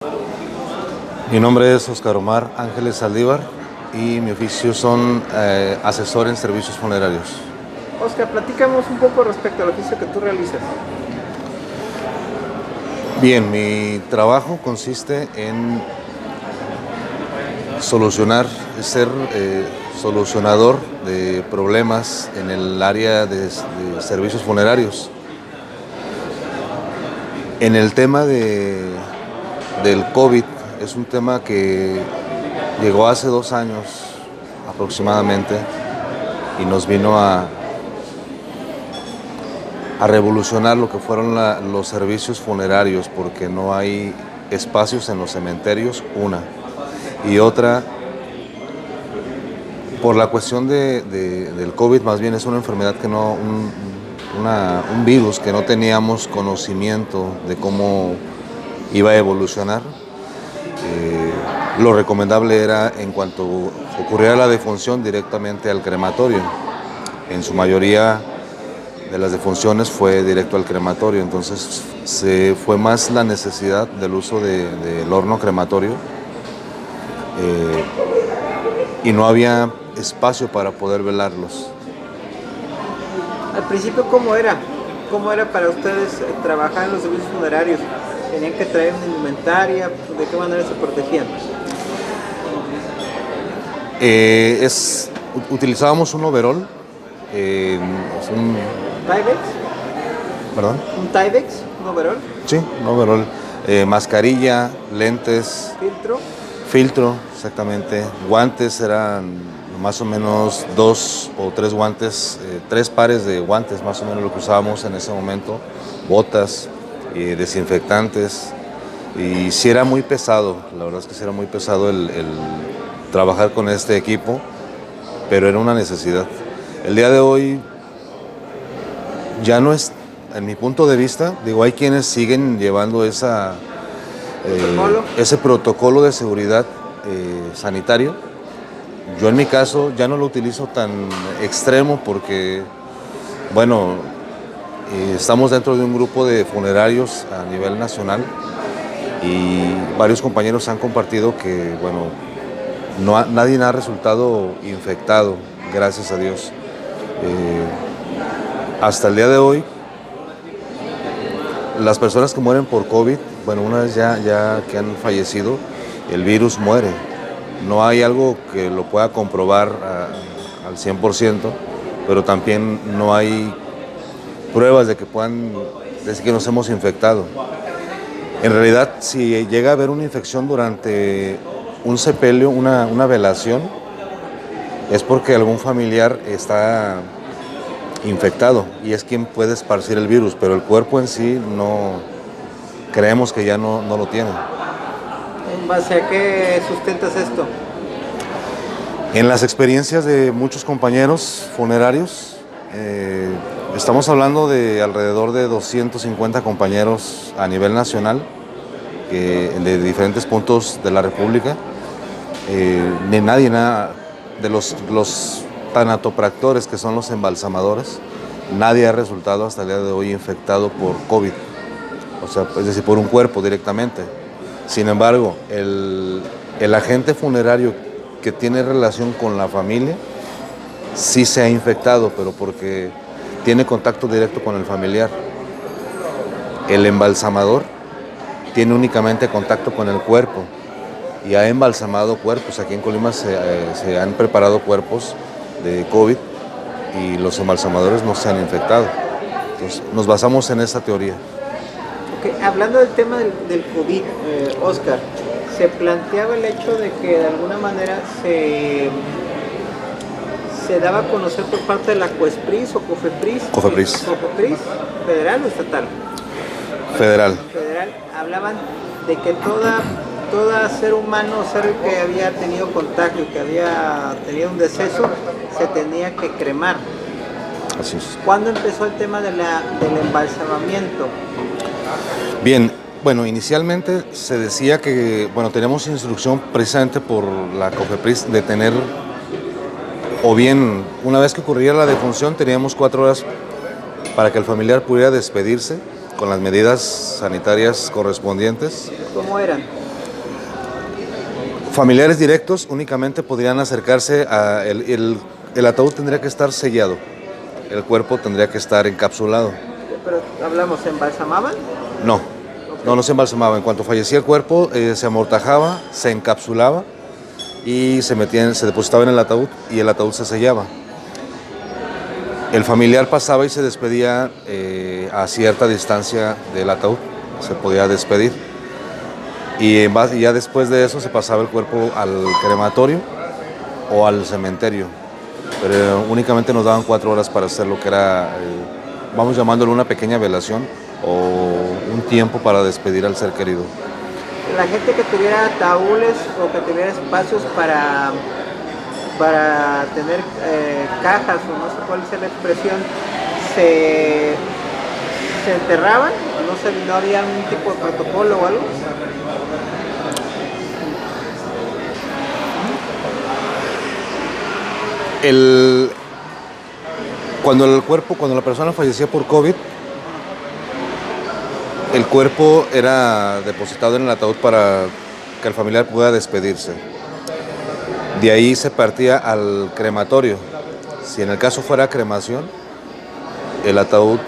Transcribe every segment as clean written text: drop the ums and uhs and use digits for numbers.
Mi nombre es Óscar Omar Ángeles Saldívar y mi oficio son asesor en servicios funerarios. Oscar, platícanos un poco respecto al oficio que tú realizas. Bien, mi trabajo consiste en ser solucionador de problemas en el área de servicios funerarios. En el tema del COVID, es un tema que llegó hace 2 años aproximadamente y nos vino a revolucionar lo que fueron los servicios funerarios, porque no hay espacios en los cementerios, una. Y otra, por la cuestión del COVID, más bien es una enfermedad que no, un virus que no teníamos conocimiento de cómo iba a evolucionar. Lo recomendable era, en cuanto ocurriera la defunción, directamente al crematorio. En su mayoría de las defunciones fue directo al crematorio, entonces se fue más la necesidad del uso del horno crematorio y no había espacio para poder velarlos. Al principio, ¿cómo era? ¿Cómo era para ustedes trabajar en los servicios funerarios? ¿Tenían que traer una indumentaria? ¿De qué manera se protegían? Utilizábamos un overol, ¿Tyvex? ¿Perdón? ¿Un Tyvex? ¿Un overol? Sí, un overol, mascarilla, lentes, filtro, exactamente, guantes eran más o menos 2 o 3 guantes, 3 pares de guantes más o menos lo que usábamos en ese momento, botas, desinfectantes, y sí era muy pesado, la verdad es que sí era muy pesado el trabajar con este equipo, pero era una necesidad. El día de hoy ya no es, en mi punto de vista, digo, hay quienes siguen llevando ese protocolo de seguridad sanitario. Yo en mi caso ya no lo utilizo tan extremo porque, bueno, estamos dentro de un grupo de funerarios a nivel nacional y varios compañeros han compartido que, bueno, nadie ha resultado infectado, gracias a Dios. Hasta el día de hoy, las personas que mueren por COVID, bueno, una vez ya que han fallecido, el virus muere. No hay algo que lo pueda comprobar al 100%, pero también no hay pruebas de que decir que nos hemos infectado. En realidad, si llega a haber una infección durante un sepelio, una velación, es porque algún familiar está infectado y es quien puede esparcir el virus, pero el cuerpo en sí no, creemos que ya no lo tiene. ¿En base a qué sustentas esto? En las experiencias de muchos compañeros funerarios, estamos hablando de alrededor de 250 compañeros a nivel nacional, de diferentes puntos de la República. Nadie de los tanatopractores, que son los embalsamadores, nadie ha resultado hasta el día de hoy infectado por COVID, o sea, es decir, por un cuerpo directamente. Sin embargo, el agente funerario que tiene relación con la familia sí se ha infectado, pero porque tiene contacto directo con el familiar. El embalsamador tiene únicamente contacto con el cuerpo y ha embalsamado cuerpos. Aquí en Colima se han preparado cuerpos de COVID y los embalsamadores no se han infectado. Entonces, nos basamos en esa teoría. Okay. Hablando del tema del COVID, Oscar, se planteaba el hecho de que de alguna manera se daba a conocer por parte de la COESPRIS o COFEPRIS. COFEPRIS. ¿COFEPRIS? ¿Federal o estatal? Federal. Federal. Hablaban de que todo ser humano, ser que había tenido contagio, que había tenido un deceso, se tenía que cremar. Así es. ¿Cuándo empezó el tema del embalsamamiento? Bien, bueno, inicialmente se decía que, bueno, teníamos instrucción precisamente por la COFEPRIS de tener, o bien, una vez que ocurría la defunción, teníamos 4 horas para que el familiar pudiera despedirse con las medidas sanitarias correspondientes. ¿Cómo eran? Familiares directos únicamente podrían acercarse a el ataúd tendría que estar sellado, el cuerpo tendría que estar encapsulado. Pero hablamos, ¿se embalsamaban? No, Ok. no se embalsamaba. En cuanto fallecía el cuerpo, se amortajaba, se encapsulaba y se depositaba en el ataúd y el ataúd se sellaba. El familiar pasaba y se despedía a cierta distancia del ataúd, se podía despedir. Y ya después de eso se pasaba el cuerpo al crematorio o al cementerio. Pero únicamente nos daban 4 horas para hacer lo que era, vamos llamándolo una pequeña velación o un tiempo para despedir al ser querido. La gente que tuviera ataúdes o que tuviera espacios para tener cajas, o no sé cuál es la expresión, se enterraban, no había un tipo de protocolo o algo. Cuando la persona fallecía por COVID, el cuerpo era depositado en el ataúd para que el familiar pueda despedirse. De ahí se partía al crematorio. Si en el caso fuera cremación, el ataúd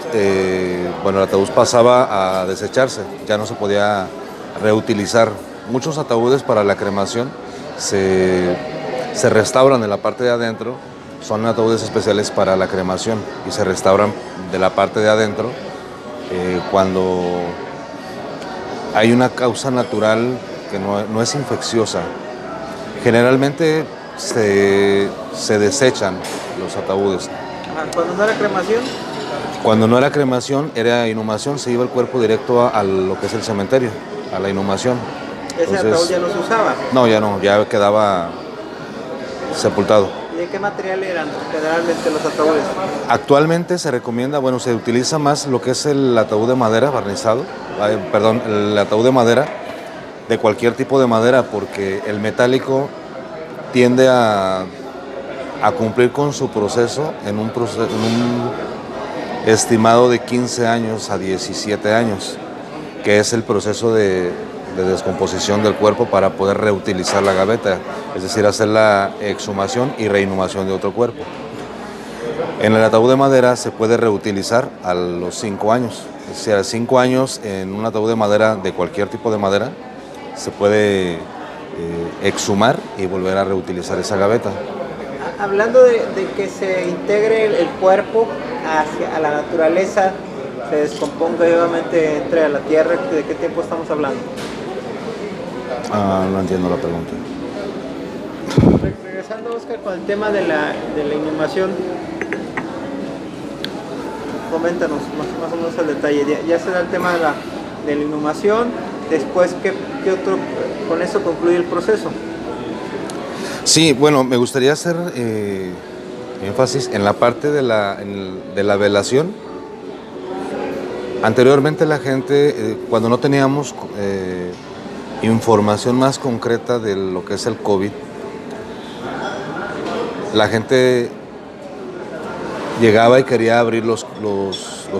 pasaba a desecharse, ya no se podía reutilizar. Muchos ataúdes para la cremación se restauran en la parte de adentro, son ataúdes especiales para la cremación y se restauran de la parte de adentro cuando hay una causa natural que no es infecciosa. Generalmente se desechan los ataúdes. Cuando no era cremación. Cuando no era cremación, era inhumación, se iba el cuerpo directo a lo que es el cementerio, a la inhumación. Ese ataúd ya no se usaba. No, ya quedaba sepultado. ¿Y de qué material eran generalmente los ataúdes? Actualmente se recomienda, se utiliza más lo que es el ataúd de madera barnizado, el ataúd de madera, de cualquier tipo de madera, porque el metálico tiende a cumplir con su proceso en un estimado de 15 años a 17 años, que es el proceso de descomposición del cuerpo para poder reutilizar la gaveta, es decir, hacer la exhumación y reinhumación de otro cuerpo. En el ataúd de madera se puede reutilizar a los 5 años, es decir, a 5 años en un ataúd de madera, de cualquier tipo de madera, se puede exhumar y volver a reutilizar esa gaveta. Hablando de que se integre el cuerpo a la naturaleza, se descomponga y nuevamente entre a la tierra, ¿de qué tiempo estamos hablando? No entiendo la pregunta. Regresando, Oscar, con el tema de la inhumación, coméntanos más o menos el detalle. Ya se da el tema de la inhumación, después, ¿qué otro? Con eso concluye el proceso. Sí, me gustaría hacer énfasis en la parte de la velación. Anteriormente la gente, cuando no teníamos información más concreta de lo que es el COVID, la gente llegaba y quería abrir los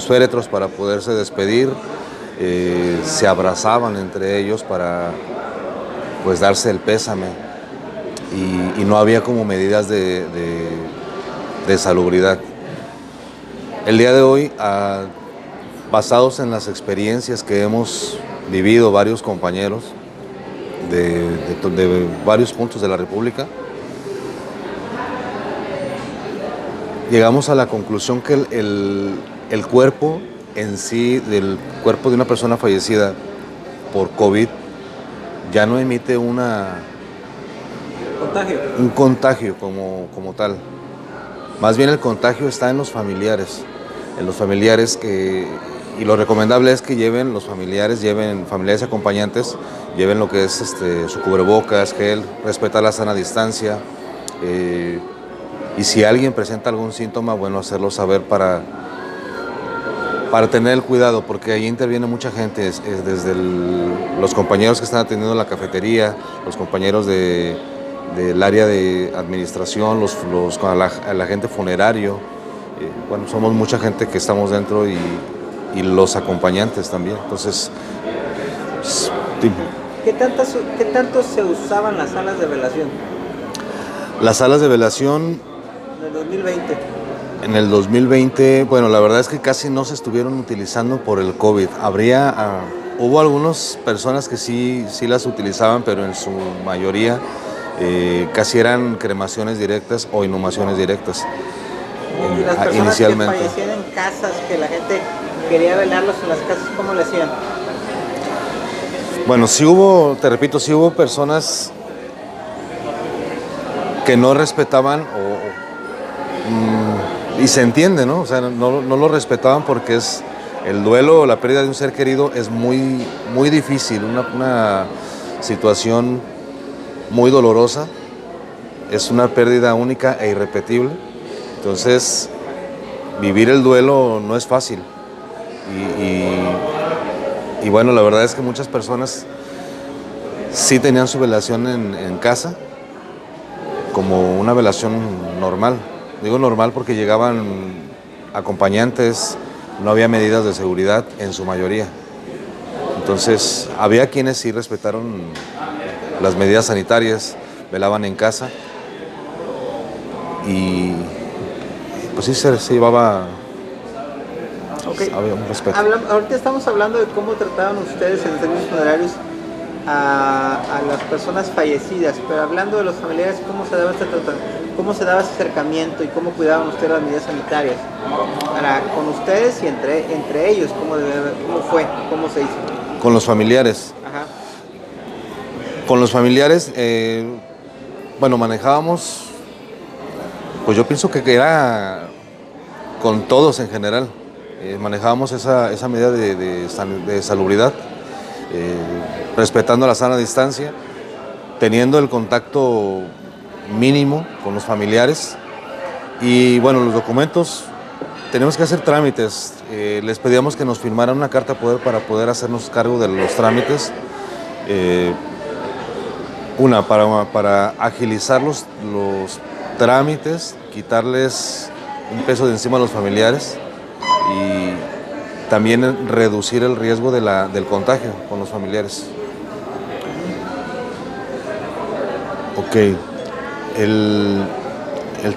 féretros para poderse despedir, se abrazaban entre ellos para darse el pésame y no había como medidas de salubridad. El día de hoy, basados en las experiencias que hemos vivido varios compañeros de varios puntos de la República, llegamos a la conclusión que el cuerpo en sí, del cuerpo de una persona fallecida por COVID, ya no emite un contagio como tal. Más bien el contagio está en los familiares y lo recomendable es que lleven familiares acompañantes, lleven lo que es su cubrebocas, gel, respetar la sana distancia, y si alguien presenta algún síntoma, hacerlo saber para tener el cuidado, porque ahí interviene mucha gente, desde los compañeros que están atendiendo la cafetería, los compañeros del área de administración, el agente funerario, somos mucha gente que estamos dentro y los acompañantes también. Entonces, ¿Qué tanto se usaban las salas de velación Las salas de velación en el 2020? en el 2020, bueno, la verdad es que casi no se estuvieron utilizando por el COVID. Hubo algunas personas que sí las utilizaban, pero en su mayoría casi eran cremaciones directas o inhumaciones directas. Y las personas Inicialmente. que fallecían en casas, que la gente quería velarlos en las casas, ¿cómo le hacían? Bueno, sí hubo, te repito, sí hubo personas que no respetaban y se entiende, ¿no? O sea, no lo respetaban porque es el duelo o la pérdida de un ser querido es muy, muy difícil, una situación muy dolorosa, es una pérdida única e irrepetible. Entonces, vivir el duelo no es fácil. Y bueno, la verdad es que muchas personas sí tenían su velación en casa, como una velación normal. Digo normal porque llegaban acompañantes, no había medidas de seguridad en su mayoría. Entonces, había quienes sí respetaron las medidas sanitarias, velaban en casa y pues sí se llevaba, Okay. había un respeto. Ahorita estamos hablando de cómo trataban ustedes en servicios funerarios a las personas fallecidas, pero hablando de los familiares, ¿cómo se daba cómo se daba ese acercamiento y cómo cuidaban ustedes las medidas sanitarias con ustedes y entre ellos? ¿Cómo fue? ¿Cómo se hizo? Con los familiares. Ajá. Con los familiares, bueno, manejábamos, pues yo pienso que era con todos en general. Manejábamos esa medida de salubridad, respetando la sana distancia, teniendo el contacto mínimo con los familiares. Y bueno, los documentos, tenemos que hacer trámites. Les pedíamos que nos firmaran una carta poder para poder hacernos cargo de los trámites. Para agilizar los trámites, quitarles un peso de encima a los familiares y también reducir el riesgo del contagio con los familiares. Ok, el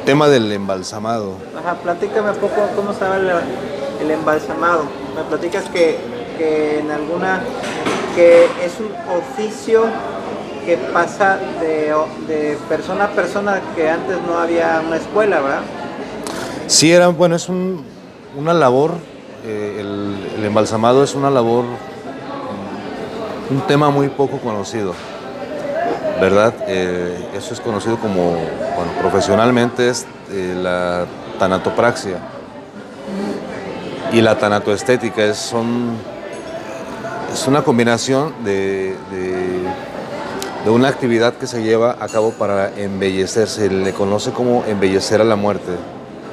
tema del embalsamado. Ajá, platícame un poco cómo se llama el embalsamado. Me platicas que es un oficio que pasa de persona a persona, que antes no había una escuela, ¿verdad? Sí, es una labor, el embalsamado es una labor, un tema muy poco conocido, ¿verdad? Eso es conocido como, bueno, profesionalmente es la tanatopraxia y la tanatoestética, es una combinación de una actividad que se lleva a cabo para embellecer, se le conoce como embellecer a la muerte,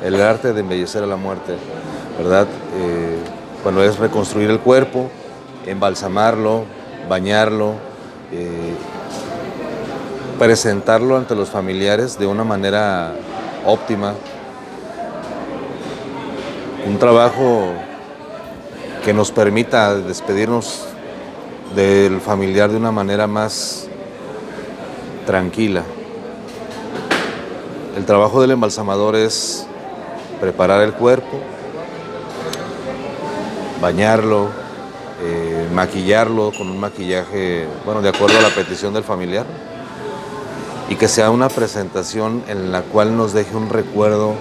el arte de embellecer a la muerte, ¿verdad? Bueno, es reconstruir el cuerpo, embalsamarlo, bañarlo, presentarlo ante los familiares de una manera óptima. Un trabajo que nos permita despedirnos del familiar de una manera más tranquila. El trabajo del embalsamador es preparar el cuerpo, bañarlo, maquillarlo con un maquillaje, bueno, de acuerdo a la petición del familiar, y que sea una presentación en la cual nos deje un recuerdo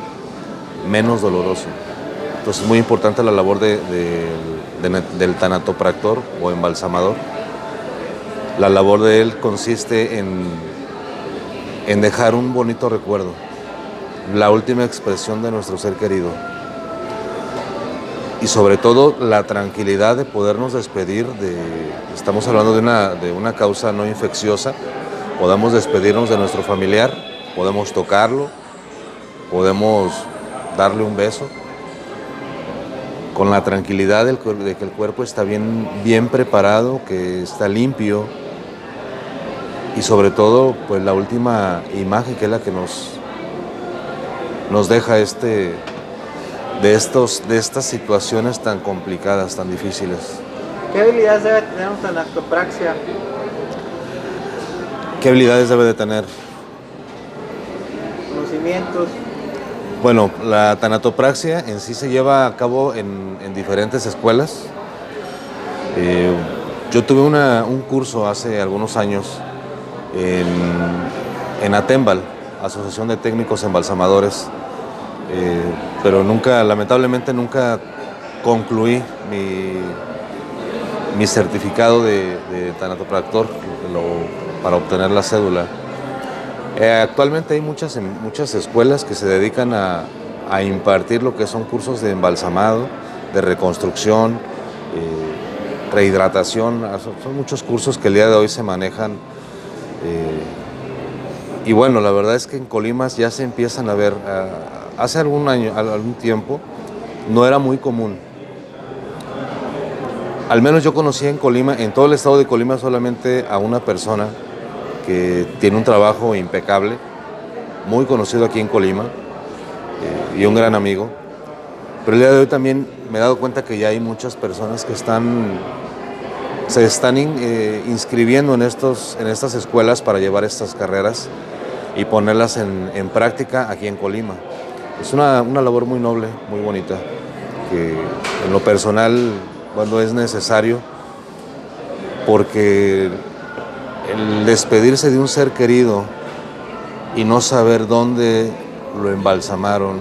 menos doloroso. Entonces es muy importante la labor del tanatopractor o embalsamador. La labor de él consiste en dejar un bonito recuerdo, la última expresión de nuestro ser querido. Y sobre todo la tranquilidad de podernos despedir estamos hablando de una causa no infecciosa, podamos despedirnos de nuestro familiar, podemos tocarlo, podemos darle un beso, con la tranquilidad de que el cuerpo está bien preparado, que está limpio, y sobre todo, pues la última imagen, que es la que nos deja de estas situaciones tan complicadas, tan difíciles. ¿Qué habilidades debe tener un tanatopraxia? ¿Qué habilidades debe de tener? Conocimientos. Bueno, la tanatopraxia en sí se lleva a cabo en diferentes escuelas. Yo tuve un curso hace algunos años en Atembal, Asociación de Técnicos Embalsamadores, pero lamentablemente nunca concluí mi certificado de tanatopractor para obtener la cédula. Actualmente hay muchas escuelas que se dedican a impartir lo que son cursos de embalsamado, de reconstrucción, rehidratación. Son muchos cursos que el día de hoy se manejan. Y bueno, la verdad es que en Colima ya se empiezan a ver. Hace algún tiempo, no era muy común. Al menos yo conocí en Colima, en todo el estado de Colima, solamente a una persona que tiene un trabajo impecable, muy conocido aquí en Colima, y un gran amigo. Pero el día de hoy también me he dado cuenta que ya hay muchas personas que se están inscribiendo en estas escuelas para llevar estas carreras y ponerlas en práctica aquí en Colima. Es una labor muy noble, muy bonita, que en lo personal, cuando es necesario, porque el despedirse de un ser querido y no saber dónde lo embalsamaron,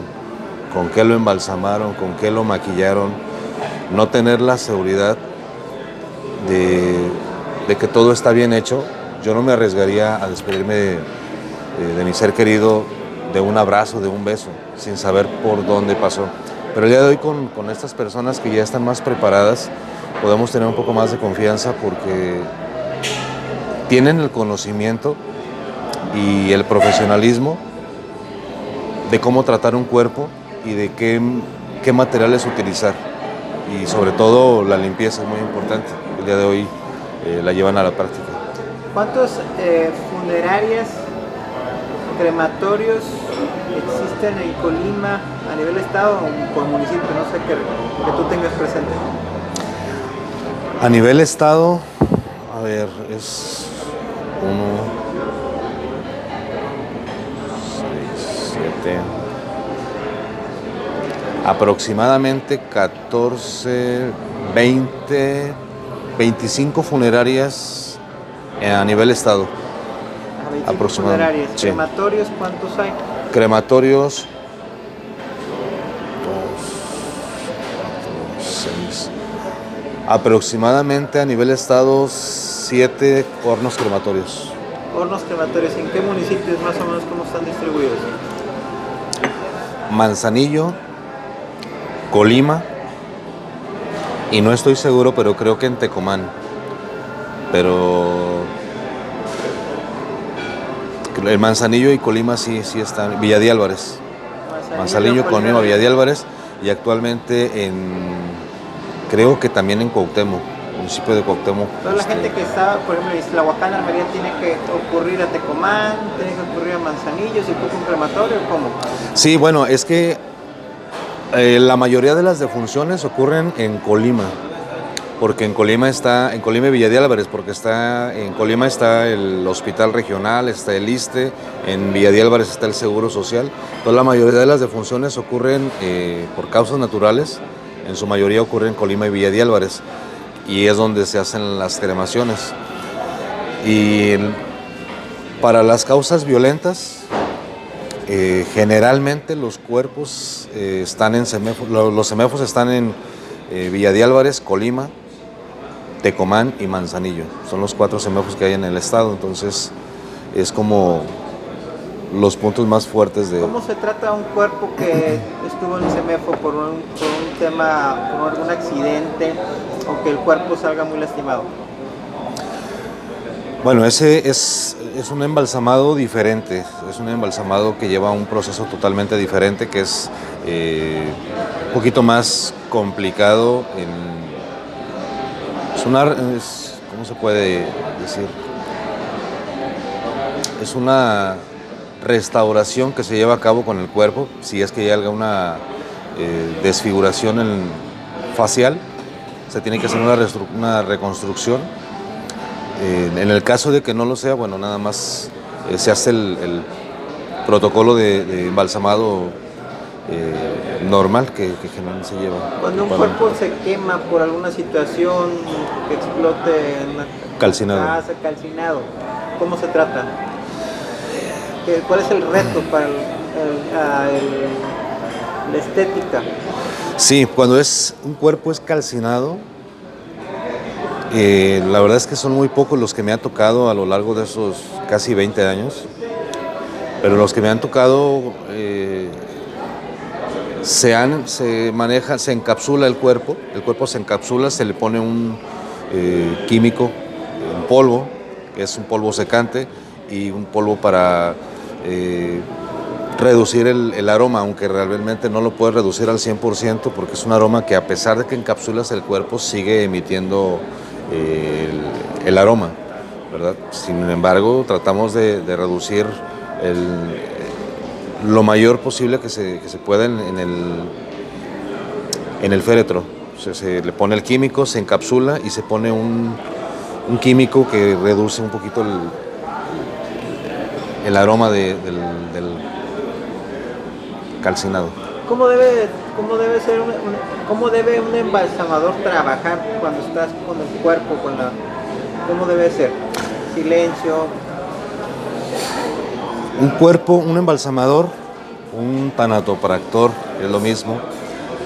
con qué lo maquillaron, no tener la seguridad de que todo está bien hecho, yo no me arriesgaría a despedirme de mi ser querido de un abrazo, de un beso, sin saber por dónde pasó. Pero el día de hoy con estas personas que ya están más preparadas, podemos tener un poco más de confianza porque tienen el conocimiento y el profesionalismo de cómo tratar un cuerpo y de qué materiales utilizar. Y sobre todo la limpieza es muy importante. El día de hoy la llevan a la práctica. ¿Cuántos funerarias, crematorios existen en Colima a nivel estado o por municipio? No sé, que tú tengas presente. A nivel estado, a ver, es 1, 6, 7, aproximadamente 14, 20, 25 funerarias a nivel estado. A 25 funerarias. Sí. ¿Crematorios cuántos hay? Crematorios, 2, 6. Aproximadamente a nivel estado 7 hornos crematorios. Hornos crematorios, ¿en qué municipios más o menos cómo están distribuidos? Manzanillo, Colima, y no estoy seguro, pero creo que en Tecomán. Pero el Manzanillo y Colima sí están. Villa de Álvarez. Manzanillo, Colima, Villa de Álvarez, y actualmente creo que también en Cuauhtémoc, municipio de Cuauhtémoc. Toda la gente que está, por ejemplo, en Islahuacán, Almería, tiene que ocurrir a Tecomán, tiene que ocurrir a Manzanillo, si ocupa un crematorio, ¿cómo? Sí, bueno, es que la mayoría de las defunciones ocurren en Colima, porque en Colima y Villa de Álvarez, porque en Colima está el hospital regional, está el ISSSTE, en Villa de Álvarez está el Seguro Social. Entonces la mayoría de las defunciones ocurren por causas naturales, en su mayoría ocurren en Colima y Villa de Álvarez, y es donde se hacen las cremaciones. Y para las causas violentas, generalmente los cuerpos están en los CEMEFOS están en Villa de Álvarez, Colima, Tecomán y Manzanillo. Son los 4 CEMEFOS que hay en el estado, entonces es como los puntos más fuertes de... ¿Cómo se trata un cuerpo que estuvo en el CEMEFO por un tema, por algún accidente o que el cuerpo salga muy lastimado? Bueno, ese es un embalsamado diferente, es un embalsamado que lleva un proceso totalmente diferente, que es un poquito más complicado. ¿Cómo se puede decir? Es una restauración que se lleva a cabo con el cuerpo, si es que hay alguna desfiguración facial, se tiene que hacer una reconstrucción. En el caso de que no lo sea, bueno, nada más se hace el protocolo de embalsamado normal que generalmente se lleva. Cuando un cuerpo se quema por alguna situación que explote en una casa, calcinado, ¿cómo se trata? ¿Cuál es el reto para la estética? Sí, cuando un cuerpo es calcinado, la verdad es que son muy pocos los que me ha tocado a lo largo de esos casi 20 años, pero los que me han tocado se maneja, se encapsula el cuerpo se encapsula, se le pone un químico, un polvo, que es un polvo secante, y un polvo para reducir el aroma, aunque realmente no lo puedes reducir al 100%, porque es un aroma que, a pesar de que encapsulas el cuerpo, sigue emitiendo el aroma, ¿verdad? Sin embargo, tratamos de reducir lo mayor posible que se pueda en el féretro. O sea, se le pone el químico, se encapsula y se pone un químico que reduce un poquito el aroma del calcinado. ¿Cómo debe un embalsamador trabajar cuando estás con el cuerpo, cómo debe ser? Silencio. Un embalsamador, un tanatopractor, es lo mismo,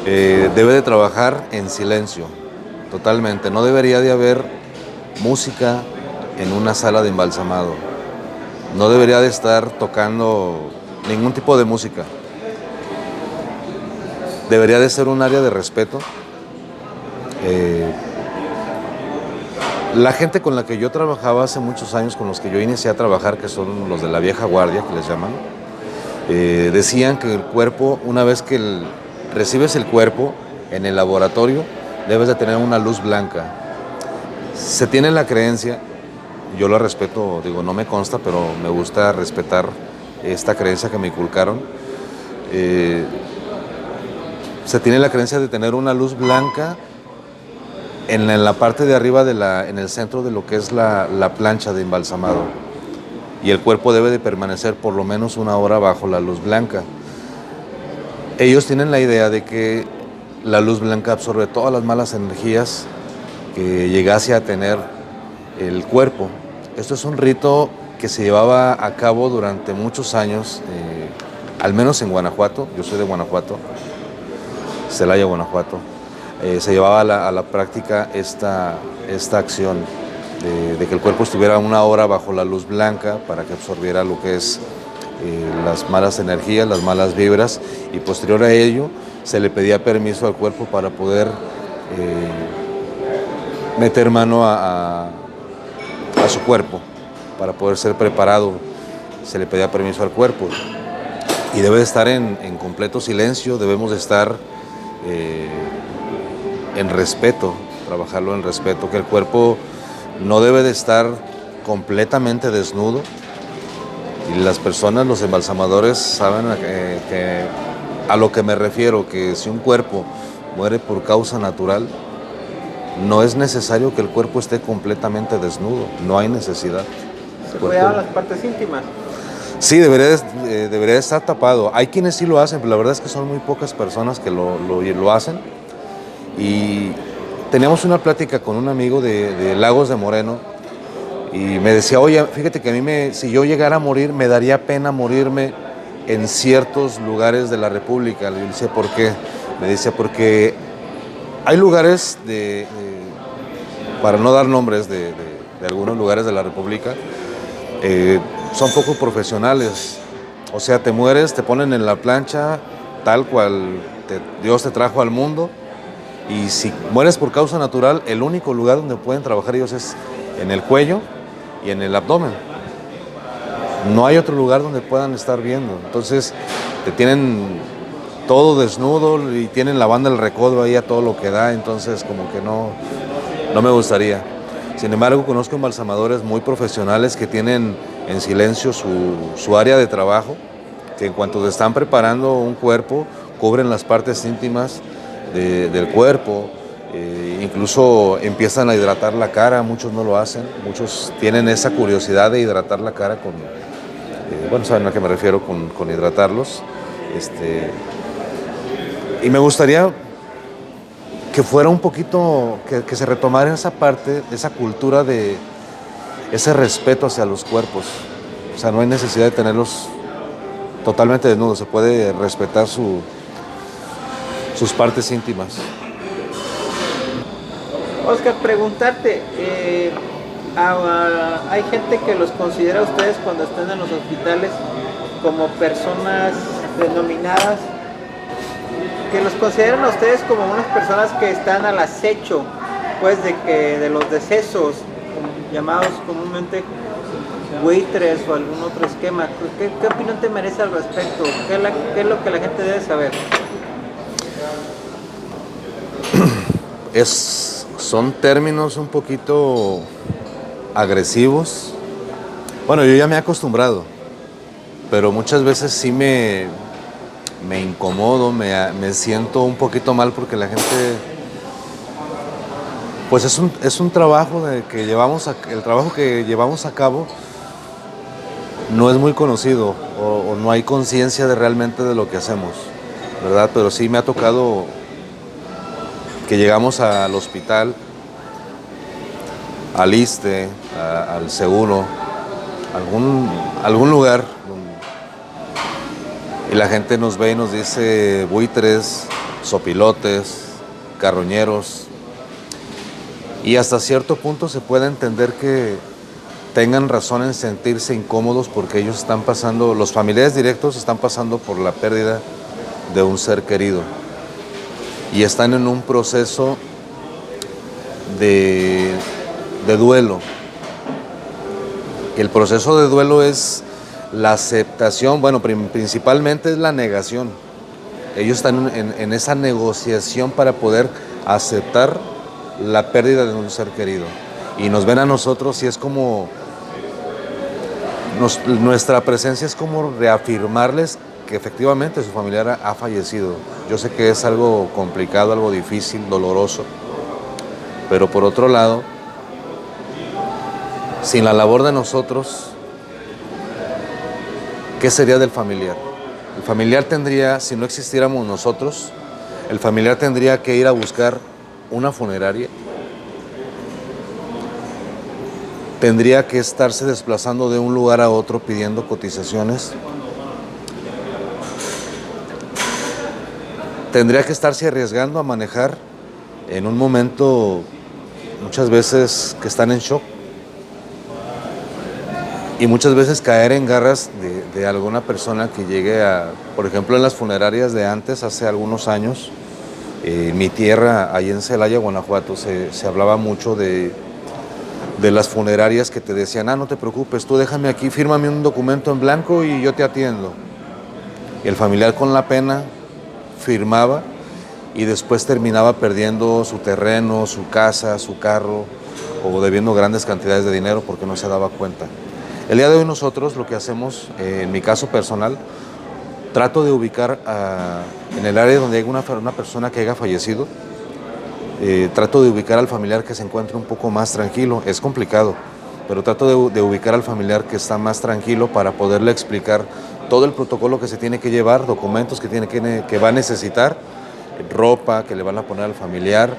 debe de trabajar en silencio, totalmente. No debería de haber música en una sala de embalsamado. No debería de estar tocando ningún tipo de música. Debería de ser un área de respeto. La gente con la que yo trabajaba hace muchos años, con los que yo inicié a trabajar, que son los de la vieja guardia, que les llaman, decían que el cuerpo, una vez que recibes el cuerpo en el laboratorio, debes de tener una luz blanca. Se tiene la creencia, yo la respeto, digo, no me consta, pero me gusta respetar esta creencia que me inculcaron. Se tiene la creencia de tener una luz blanca en la parte de arriba, en el centro de lo que es la plancha de embalsamado. Y el cuerpo debe de permanecer por lo menos 1 hora bajo la luz blanca. Ellos tienen la idea de que la luz blanca absorbe todas las malas energías que llegase a tener el cuerpo. Esto es un rito que se llevaba a cabo durante muchos años, al menos en Guanajuato. Yo soy de Guanajuato, Celaya, Guanajuato. Se llevaba a la práctica esta acción de que el cuerpo estuviera 1 hora bajo la luz blanca para que absorbiera lo que es las malas energías, las malas vibras, y posterior a ello se le pedía permiso al cuerpo para poder meter mano a su cuerpo, para poder ser preparado. Se le pedía permiso al cuerpo y debe de estar en completo silencio. Debemos de estar en respeto, trabajarlo en respeto, que el cuerpo no debe de estar completamente desnudo. Y las personas, los embalsamadores, saben a lo que me refiero, que si un cuerpo muere por causa natural, no es necesario que el cuerpo esté completamente desnudo, no hay necesidad. ¿Se cuidaban las partes íntimas? Sí, debería estar tapado. Hay quienes sí lo hacen, pero la verdad es que son muy pocas personas que lo hacen. Y teníamos una plática con un amigo de Lagos de Moreno y me decía, oye, fíjate que a mí, si yo llegara a morir, me daría pena morirme en ciertos lugares de la República. Le decía, ¿por qué? Me dice, porque hay lugares para no dar nombres de algunos lugares de la República, son poco profesionales. O sea, te mueres, te ponen en la plancha tal cual Dios te trajo al mundo, y si mueres por causa natural, el único lugar donde pueden trabajar ellos es en el cuello y en el abdomen. No hay otro lugar donde puedan estar viendo. Entonces te tienen todo desnudo y tienen la banda del recodo ahí a todo lo que da. Entonces como que no me gustaría. Sin embargo, conozco embalsamadores muy profesionales que tienen en silencio su área de trabajo, que en cuanto te están preparando un cuerpo, cubren las partes íntimas del cuerpo, Incluso empiezan a hidratar la cara, muchos no lo hacen, muchos tienen esa curiosidad de hidratar la cara con, bueno, saben a qué me refiero con hidratarlos. Y me gustaría que fuera un poquito, que se retomara esa parte, esa cultura de ese respeto hacia los cuerpos. O sea, no hay necesidad de tenerlos totalmente desnudos, se puede respetar sus partes íntimas. Oscar, preguntarte, hay gente que los considera a ustedes cuando están en los hospitales como personas denominadas, que los consideran a ustedes como unas personas que están al acecho, pues, de los decesos, llamados comúnmente buitres o algún otro esquema. ¿Qué opinión te merece al respecto? ¿Qué es lo que la gente debe saber? Son términos un poquito agresivos. Bueno, yo ya me he acostumbrado, pero muchas veces sí me incomodo, me siento un poquito mal porque la gente, pues es un trabajo el trabajo que llevamos a cabo no es muy conocido o no hay conciencia realmente de lo que hacemos, ¿verdad? Pero sí me ha tocado que llegamos al hospital, al ISSSTE, al seguro, algún lugar, y la gente nos ve y nos dice buitres, sopilotes, carroñeros, y hasta cierto punto se puede entender que tengan razón en sentirse incómodos porque ellos están pasando, los familiares directos están pasando por la pérdida de un ser querido y están en un proceso de duelo. El proceso de duelo es la aceptación, bueno, principalmente es la negación. Ellos están en esa negociación para poder aceptar la pérdida de un ser querido. Y nos ven a nosotros y es como, nuestra presencia es como reafirmarles que efectivamente su familiar ha fallecido. Yo sé que es algo complicado, algo difícil, doloroso, pero por otro lado, sin la labor de nosotros, ¿qué sería del familiar? El familiar tendría, si no existiéramos nosotros, el familiar tendría que ir a buscar una funeraria, tendría que estarse desplazando de un lugar a otro pidiendo cotizaciones, tendría que estarse arriesgando a manejar en un momento muchas veces que están en shock y muchas veces caer en garras de alguna persona que llegue a, por ejemplo, en las funerarias de antes, hace algunos años, mi tierra, ahí en Celaya, Guanajuato, se hablaba mucho de las funerarias que te decían, no te preocupes, tú déjame aquí, fírmame un documento en blanco y yo te atiendo. Y el familiar con la pena firmaba y después terminaba perdiendo su terreno, su casa, su carro o debiendo grandes cantidades de dinero porque no se daba cuenta. El día de hoy nosotros lo que hacemos, en mi caso personal, trato de ubicar en el área donde hay una persona que haya fallecido, trato de ubicar al familiar que se encuentre un poco más tranquilo. Es complicado, pero trato de ubicar al familiar que está más tranquilo para poderle explicar todo el protocolo que se tiene que llevar, documentos que va a necesitar, ropa que le van a poner al familiar,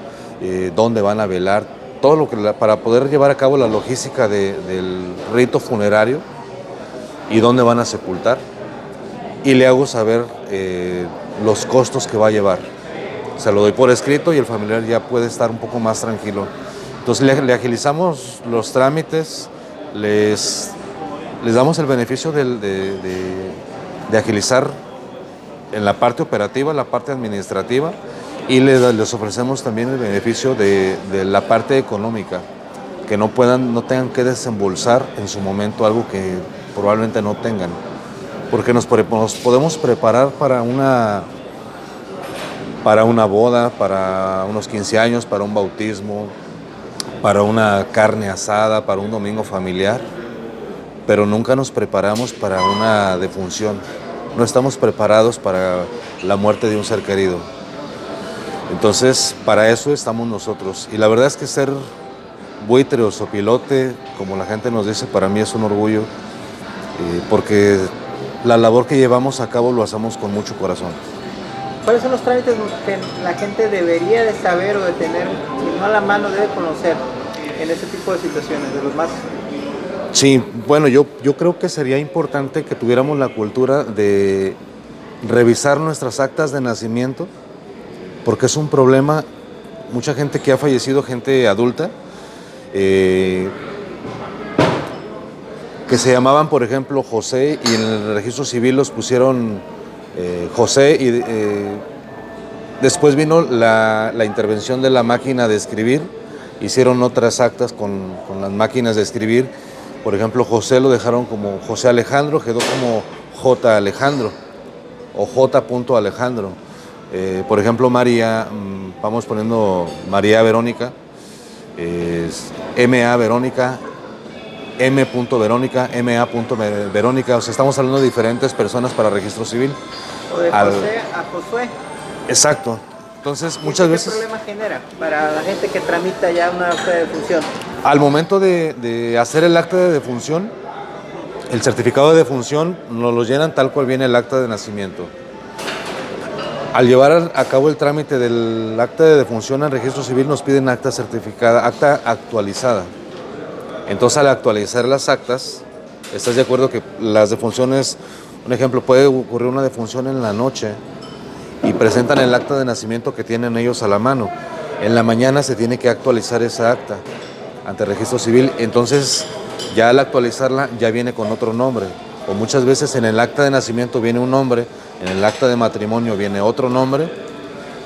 dónde van a velar, todo lo que para poder llevar a cabo la logística del rito funerario y dónde van a sepultar. Y le hago saber los costos que va a llevar. Se lo doy por escrito y el familiar ya puede estar un poco más tranquilo. Entonces le agilizamos los trámites, les damos el beneficio de agilizar en la parte operativa, la parte administrativa, y les ofrecemos también el beneficio de la parte económica, que no tengan que desembolsar en su momento algo que probablemente no tengan, porque nos podemos preparar para una boda, para unos 15 años, para un bautismo, para una carne asada, para un domingo familiar, pero nunca nos preparamos para una defunción. No estamos preparados para la muerte de un ser querido. Entonces, para eso estamos nosotros. Y la verdad es que ser buitre o sopilote, como la gente nos dice, para mí es un orgullo, porque la labor que llevamos a cabo lo hacemos con mucho corazón. ¿Cuáles son los trámites que la gente debería de saber o de tener, si no a la mano, debe conocer en este tipo de situaciones, de los más? Sí, bueno, yo creo que sería importante que tuviéramos la cultura de revisar nuestras actas de nacimiento, porque es un problema, mucha gente que ha fallecido, gente adulta, que se llamaban, por ejemplo, José, y en el registro civil los pusieron José, y después vino la intervención de la máquina de escribir, hicieron otras actas con las máquinas de escribir. Por ejemplo, José lo dejaron como José Alejandro, quedó como J. Alejandro o J. Alejandro. Por ejemplo, María, vamos poniendo María Verónica, M.A. Verónica, M. Verónica, M.A. Verónica. O sea, estamos hablando de diferentes personas para registro civil. O de José a Josué. Exacto. Entonces, muchas veces... ¿Qué problema genera para la gente que tramita ya una acta de defunción? Al momento de hacer el acta de defunción, el certificado de defunción nos lo llenan tal cual viene el acta de nacimiento. Al llevar a cabo el trámite del acta de defunción al registro civil nos piden acta certificada, acta actualizada. Entonces, al actualizar las actas, ¿estás de acuerdo que las defunciones, un ejemplo, puede ocurrir una defunción en la noche y presentan el acta de nacimiento que tienen ellos a la mano? En la mañana se tiene que actualizar esa acta ante el registro civil, entonces ya al actualizarla ya viene con otro nombre, o muchas veces en el acta de nacimiento viene un nombre, en el acta de matrimonio viene otro nombre,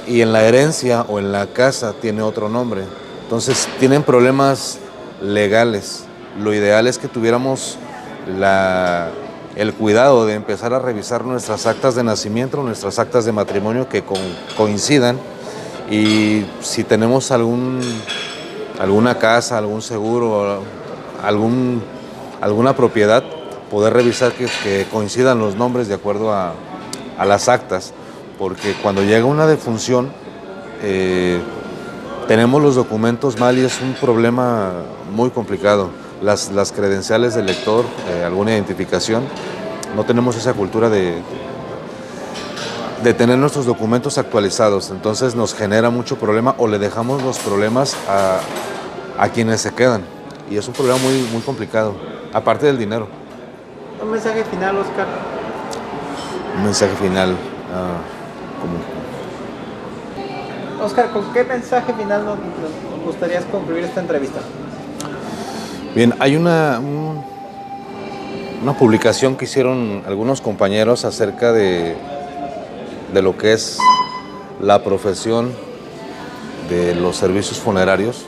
y en la herencia o en la casa tiene otro nombre. Entonces tienen problemas legales. Lo ideal es que tuviéramos el cuidado de empezar a revisar nuestras actas de nacimiento, nuestras actas de matrimonio que coincidan, y si tenemos alguna casa, algún seguro, alguna propiedad, poder revisar que coincidan los nombres de acuerdo a las actas, porque cuando llega una defunción tenemos los documentos mal y es un problema muy complicado. Las credenciales del lector, alguna identificación, no tenemos esa cultura de tener nuestros documentos actualizados, entonces nos genera mucho problema o le dejamos los problemas a quienes se quedan, y es un problema muy, muy complicado, aparte del dinero. Un mensaje final, Oscar. Un mensaje final, Oscar, ¿con qué mensaje final nos gustaría concluir esta entrevista? Bien, hay una publicación que hicieron algunos compañeros acerca de lo que es la profesión de los servicios funerarios.